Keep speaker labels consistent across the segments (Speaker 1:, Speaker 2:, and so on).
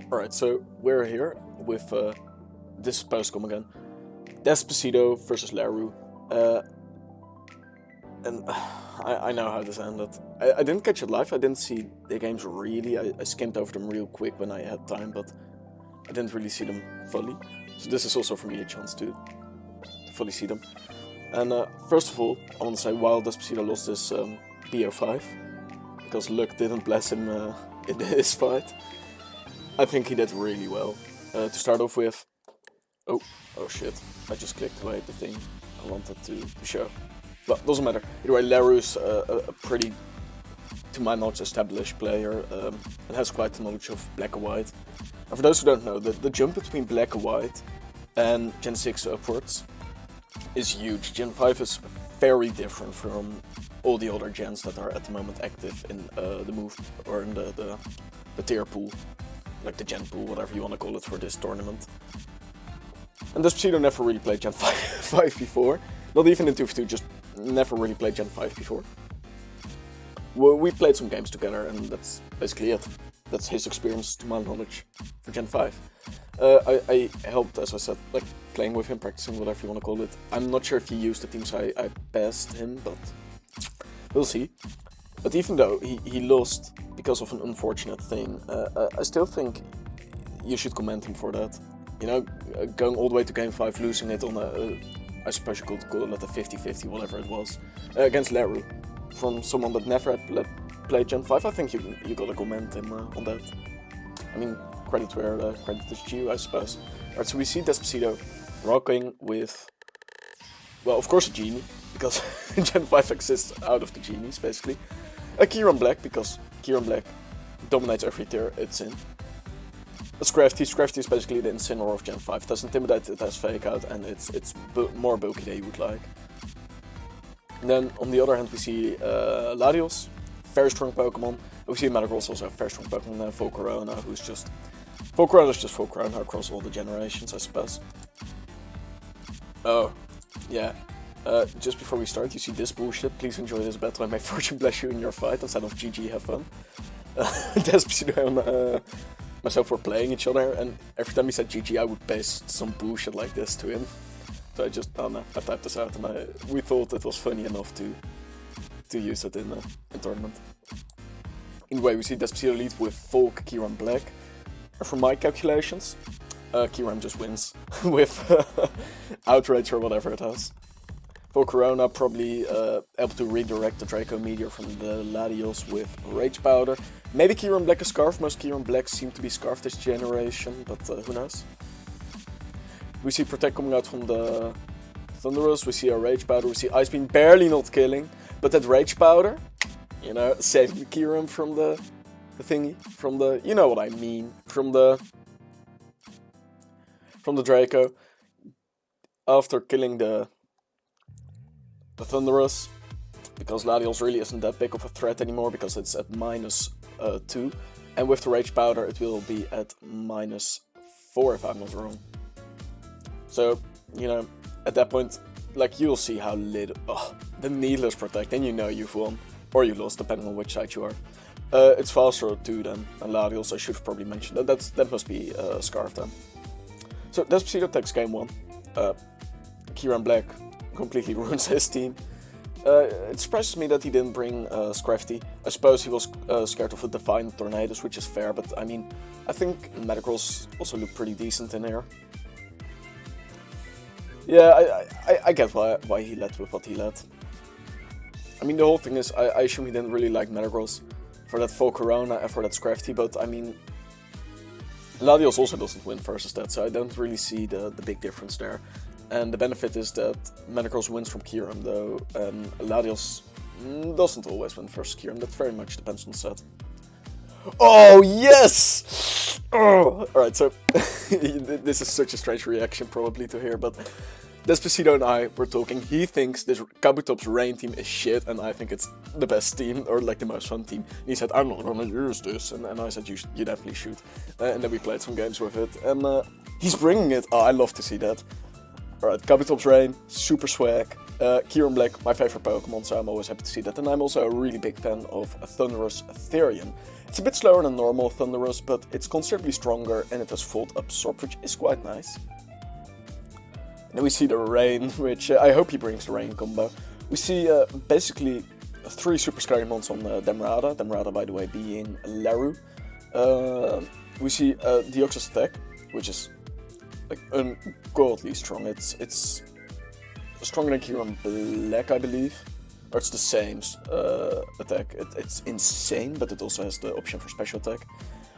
Speaker 1: Alright, so we're here with this postcom again. Despacito versus Leru. And I know how this ended. I didn't catch it live, I didn't see the games really. I skimmed over them real quick when I had time, but I didn't really see them fully. So this is also for me a chance to fully see them. And first of all, I want to say while Despacito lost this BO5, because luck didn't bless him in his fight, I think he did really well. To start off with... Oh shit, I just clicked away the thing I wanted to show. But doesn't matter. Either way, Leru's a pretty, to my knowledge, established player and has quite the knowledge of black and white. And for those who don't know, the jump between black and white and Gen 6 upwards is huge. Gen 5 is very different from all the other gens that are at the moment active in the move or in the tier pool. Like the Gen pool, whatever you want to call it for this tournament. And Despacito never really played Gen 5 before. Not even in 2v2, just never really played Gen 5 before. Well, we played some games together and that's basically it. That's his experience, to my knowledge, for Gen 5. I helped, as I said, like playing with him, practicing, whatever you want to call it. I'm not sure if he used the team, so I passed him, but we'll see. But even though he lost because of an unfortunate thing, I still think you should commend him for that. You know, going all the way to game 5, losing it on I suppose you could call it a 50-50, whatever it was, against Leru, from someone that never had played Gen 5, I think you gotta commend him on that. I mean, credit where credit is due, I suppose. Alright, so we see Despacito rocking with, well, of course a genie, because Gen 5 exists out of the genies, basically. A Kieran Black, because Kieran Black dominates every tier it's in. A Scrafty. Scrafty is basically the Incineroar of Gen 5. It has Intimidate, it has Fake Out, and it's more bulky than you would like. And then on the other hand we see Latios, very strong Pokemon. We see Metagross also a very strong Pokemon, and Volcarona, who's just... Volcarona is just Volcarona across all the generations, I suppose. Oh, yeah. Just before we start, you see this bullshit. Please enjoy this battle and may fortune bless you in your fight instead of GG, have fun. Despacito and myself were playing each other, and every time he said GG, I would paste some bullshit like this to him. So I just, I typed this out, and we thought it was funny enough to use it in tournament. Anyway, we see Despacito lead with Volk, Kieran Black. And from my calculations, Kieran just wins with Outrage or whatever it has. Volcarona probably able to redirect the Draco Meteor from the Latios with Rage Powder. Maybe Kieran Black is Scarf. Most Kieran Blacks seem to be Scarf this generation, but who knows. We see Protect coming out from the Thunderous. We see a Rage Powder. We see Ice Beam barely not killing, but that Rage Powder, you know, saving Kieran from the thingy, from the, you know what I mean, from the Draco. After killing the Thunderous, because Latios really isn't that big of a threat anymore because it's at -2, and with the Rage Powder it will be at -4 if I'm not wrong. So, you know, at that point, like, you'll see how the Needless Protect, and you know you've won, or you lost, depending on which side you are. It's faster too than Latios, I should have probably mentioned that. That must be Scarf then. So Despacito takes game 1. Kieran Black completely ruins his team. It surprises me that he didn't bring Scrafty. I suppose he was scared of a Defiant Tornadoes, which is fair, but I mean, I think Metagross also looked pretty decent in here. Yeah, I get why he led with what he led. I mean, the whole thing is, I assume he didn't really like Metagross for that Volcarona and for that Scrafty, but I mean, Latios also doesn't win versus that, so I don't really see the big difference there. And the benefit is that Metagross wins from Kieran though, and Latios doesn't always win versus Kieran. That very much depends on the set. Oh yes! Oh! Alright, so this is such a strange reaction probably to hear, but Despacito and I were talking. He thinks this Kabutop's rain team is shit, and I think it's the best team, or like the most fun team. And he said, I'm not gonna use this, and I said, you definitely should. And then we played some games with it, and he's bringing it. Oh, I love to see that. Alright, Kabutop's Rain, super swag. Kieran Black, my favorite Pokemon, so I'm always happy to see that. And I'm also a really big fan of Thundurus Therian. It's a bit slower than normal Thundurus, but it's considerably stronger and it has Volt Absorb, which is quite nice. Then we see the Rain, which I hope he brings the Rain combo. We see basically 3 super scary mons on Demrada. Demrada, by the way, being Leru. We see Deoxys attack, which is like ungodly strong. It's stronger than Kieran Black, I believe. Or it's the same attack. It's insane, but it also has the option for special attack.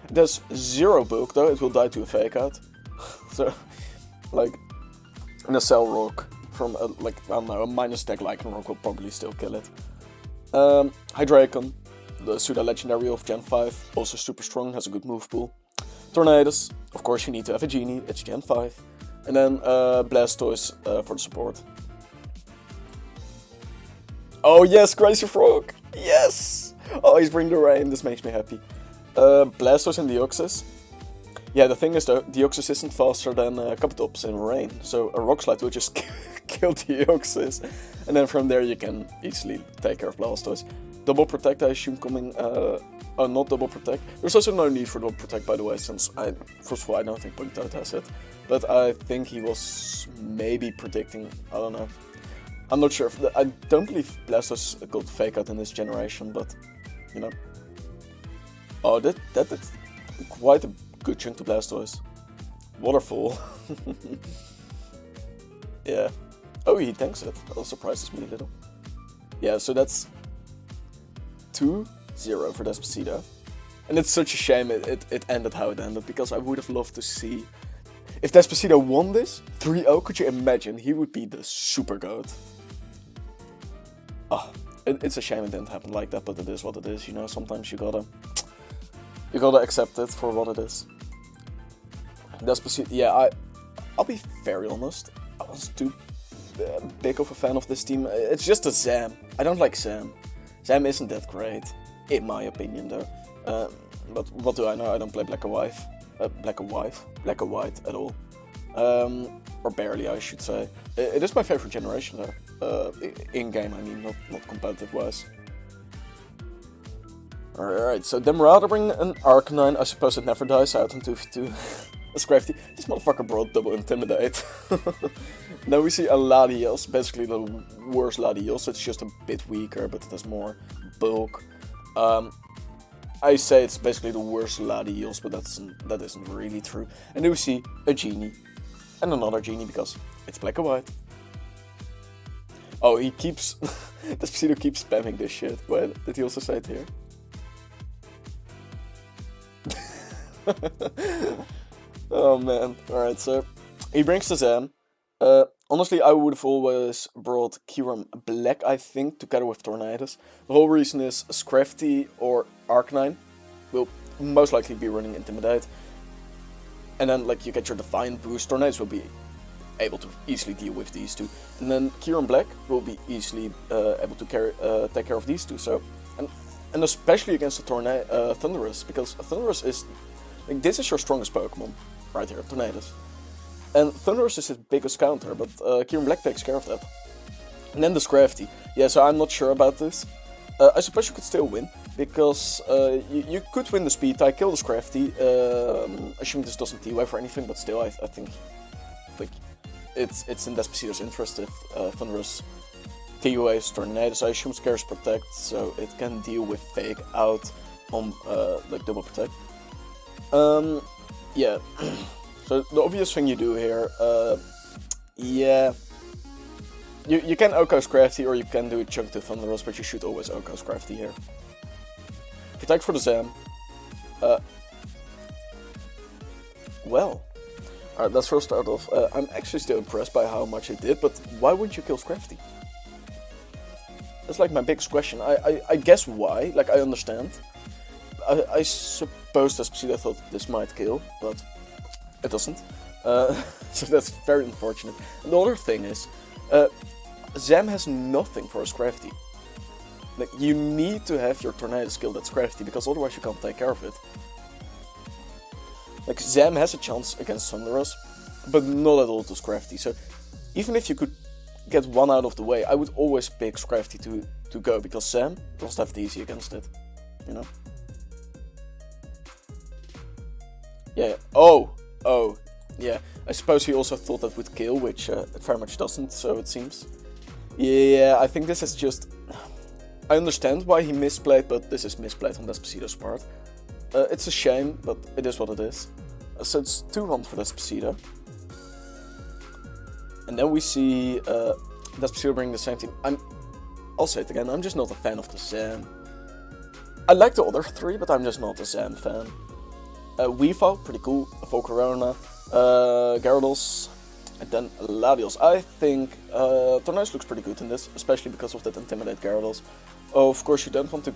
Speaker 1: It has 0 bulk though, it will die to a fake out. So, like, in a Cell Rock from like, I don't know, a minus attack Lycanroc will probably still kill it. Hydreigon, the pseudo legendary of Gen 5, also super strong, has a good move pool. Tornadus, of course you need to have a Genie, it's Gen 5. And then Blastoise for the support. Oh yes, Crazy Frog! Yes! Oh, he's bringing the Rain, this makes me happy. Blastoise and Deoxys. Yeah, the thing is though, Deoxys isn't faster than Kabutops in Rain, so a Rock Slide will just kill Deoxys. And then from there you can easily take care of Blastoise. Double Protect, I assume, coming... not Double Protect. There's also no need for Double Protect, by the way, since first of all, I don't think Politoed has it. But I think he was maybe predicting, I don't know. I'm not sure. I don't believe Blastoise got Fake Out in this generation, but, you know. Oh, that did quite a good chunk to Blastoise. Waterfall. Yeah. Oh, he tanks it. That surprises me a little. Yeah, so that's 2-0 for Despacito. And it's such a shame it ended how it ended, because I would have loved to see... If Despacito won this, 3-0, could you imagine? He would be the super goat. Oh, it's a shame it didn't happen like that, but it is what it is, you know, sometimes you gotta accept it for what it is. Despacito, yeah, I'll be very honest, I wasn't too big of a fan of this team. It's just a Zam. I don't like Zam. Zam isn't that great, in my opinion though. But what do I know, I don't play Black and White at all. Or barely, I should say. It is my favorite generation though. In-game, I mean, not competitive-wise. Alright, so Demerara bring an Arcanine. I suppose it never dies out in 2v2. That's crafty. This motherfucker brought double Intimidate. Now we see a Latios, basically the worst Latios. It's just a bit weaker, but it has more bulk. I say it's basically the worst Latios, but that isn't really true. And then we see a Genie. And another Genie, because it's Black and White. Oh, he keeps... Despacito keeps spamming this shit. Wait, did he also say it here? Oh man. Alright, so... He brings the Zam. Honestly, I would have always brought Kieran Black, I think, together with Tornadus. The whole reason is Scrafty or Arcanine will most likely be running Intimidate. And then, like, you get your Defiant boost. Tornadus will be able to easily deal with these two. And then Kieran Black will be easily able to take care of these two. So, and especially against the Thundurus, because Thundurus is... Like, this is your strongest Pokemon, right here, Tornadus. And Thundurus is his biggest counter, but Kieran Black takes care of that. And then the Scrafty. Yeah, so I'm not sure about this. I suppose you could still win, because you could win the speed tie, kill the Scrafty. Assuming this doesn't T-Wave or anything, but still, I think like it's in Despacito's interest if Thundurus T-Waves Tornadus. I assume Scarce Protect, so it can deal with Fake Out on like Double Protect. Yeah. So the obvious thing you do here, yeah, you can OHKO Scrafty or you can do a chunk to Thundurus, but you should always OHKO Scrafty here. Protect for the Zam. Well, alright, let's first start off. I'm actually still impressed by how much it did, but why wouldn't you kill Scrafty? That's like my biggest question. I guess why, like I understand. I suppose Despacito thought this might kill, but it doesn't. So that's very unfortunate. And the other thing is, Zam has nothing for a Scrafty. Like, you need to have your Tornado skill that's Scrafty, because otherwise you can't take care of it. Like, Zam has a chance against Thundurus, but not at all to Scrafty. So even if you could get one out of the way, I would always pick Scrafty to go, because Sam doesn't have it easy against it, you know? Yeah, oh, yeah. I suppose he also thought that would kill, which it very much doesn't, so it seems. Yeah, I think this is just... I understand why he misplayed, but this is misplayed on Despacito's part. It's a shame, but it is what it is. So it's 2-1 for Despacito. And then we see Despacito bring the same team. I'll say it again, I'm just not a fan of the Zam. I like the other three, but I'm just not a Zam fan. Weavile, pretty cool. Volcarona, Gyarados, and then Latios. I think Tornadus looks pretty good in this, especially because of that Intimidate Gyarados. Of course, you don't want to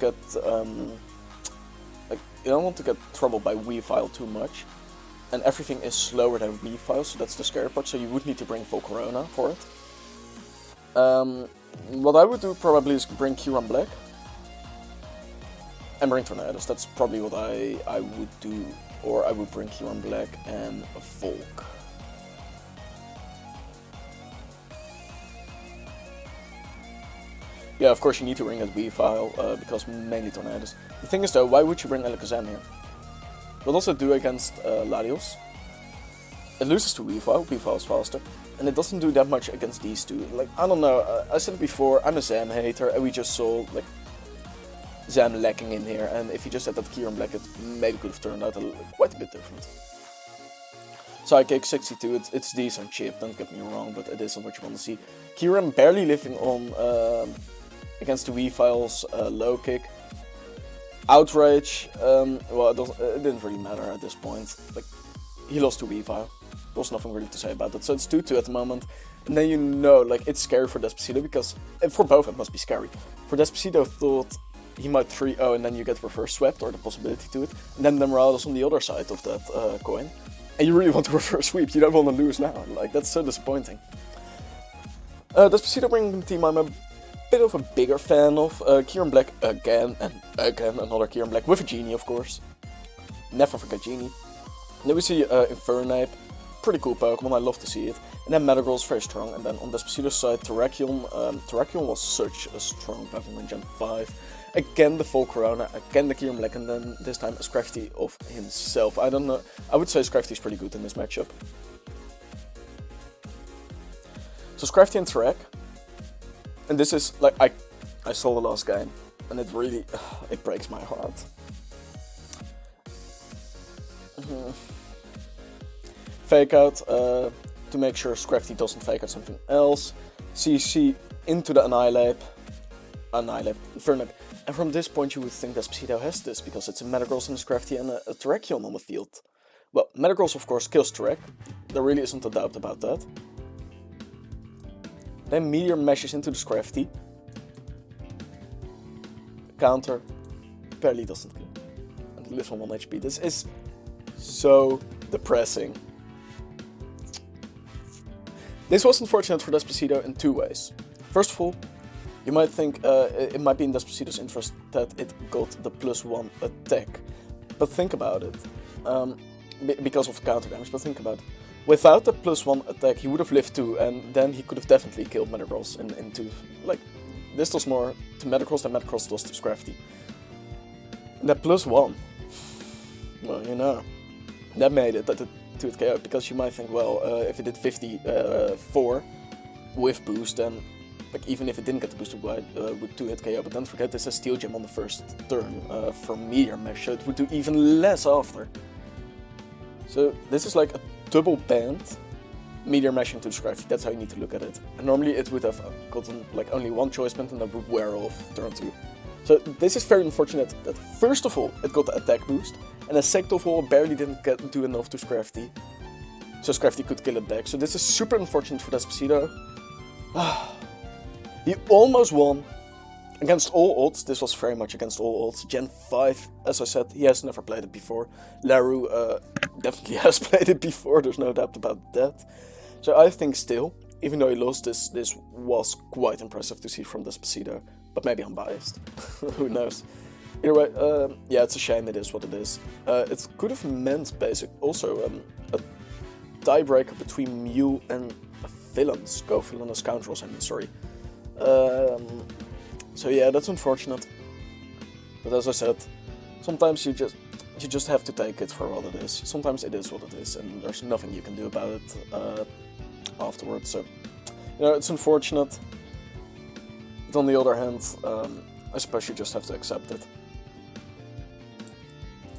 Speaker 1: get troubled by Weavile too much. And everything is slower than Weavile, so that's the scary part, so you would need to bring Volcarona for it. What I would do probably is bring Kyurem Black. And bring Tornadus, that's probably what I would do. Or I would bring Kyurem Black and Volk. Yeah, of course you need to bring that Weavile, because mainly Tornadus. The thing is though, why would you bring Alakazam here? What also do against Latios? It loses to Weavile, Weavile is faster, and it doesn't do that much against these two. Like, I don't know, I said it before, I'm a Zam hater, and we just saw, like, Zam lacking in here, and if he just had that Kyurem Black, it maybe could have turned out quite a bit different. Psychic 62, it's decent chip, don't get me wrong, but it isn't what you want to see. Kyurem barely living on against the Weavile's low kick. Outrage, well, it didn't really matter at this point. Like, he lost to Weavile. There's nothing really to say about that. So it's 2-2 at the moment. And then you know, like, it's scary for Despacito because, for both it must be scary. For Despacito thought he might 3-0 and then you get reverse swept, or the possibility to it. And then Demarados on the other side of that coin. And you really want to reverse sweep, you don't want to lose now. Like, that's so disappointing. Despacito bringing the team I'm a bit of a bigger fan of. Kyurem Black again, and again another Kyurem Black with a Genie, of course. Never forget Genie. And then we see Infernape, pretty cool Pokemon, I love to see it. And then Metagross is very strong, and then on Despacito's side, Terrakion. Terrakion was such a strong Pokemon in Gen 5. Again the Volcarona, again the Kyurem Black, and then this time a Scrafty of himself. I don't know, I would say Scrafty is pretty good in this matchup. So Scrafty and Terrak. And this is, like, I saw the last game, and it really, it breaks my heart. Fake out, to make sure Scrafty doesn't fake out something else. CC into the Annihilate, Infernape. And from this point you would think Despacito has this, because it's a Metagross and a Scrafty and a Terrakion on the field. Well, Metagross of course kills Terrak, there really isn't a doubt about that. Then Meteor meshes into the Scrafty. Counter, barely doesn't kill. And lives on 1 HP. This is so depressing. This was unfortunate for Despacito in 2 ways. First of all, you might think it might be in Despacito's interest that it got the +1 attack. But think about it. Because of counter damage, but think about it. Without the +1 attack, he would have lived 2, and then he could have definitely killed Metagross in 2. Like, this does more to Metagross than Metagross does to Scrafty. And that +1, well, you know, that made it to it KO, because you might think, well, if it did 54 with boost, then, like, even if it didn't get the boost, it would 2-hit KO, but don't forget this is Steel Gem on the first turn from Meteor Mesh, so it would do even less after. So this is like a double band Meteor Mesh into Scrafty, that's how you need to look at it. And normally it would have gotten like only 1 choice band and that would wear off turn 2. So this is very unfortunate that first of all it got the attack boost, and then second of all it barely didn't do enough to Scrafty. So Scrafty could kill it back. So this is super unfortunate for Despacito. He almost won. Against all odds, this was very much against all odds. Gen 5, as I said, he has never played it before. Leru definitely has played it before, there's no doubt about that. So I think still, even though he lost, this was quite impressive to see from Despacito. But maybe I'm biased, who knows. Either way, yeah, it's a shame, it is what it is. It could have meant also a tiebreaker between Mew and villains, co-villainous scoundrels, I mean, sorry. So yeah, that's unfortunate. But as I said, sometimes you just have to take it for what it is. Sometimes it is what it is, and there's nothing you can do about it afterwards. So, you know, it's unfortunate. But on the other hand, I suppose you just have to accept it.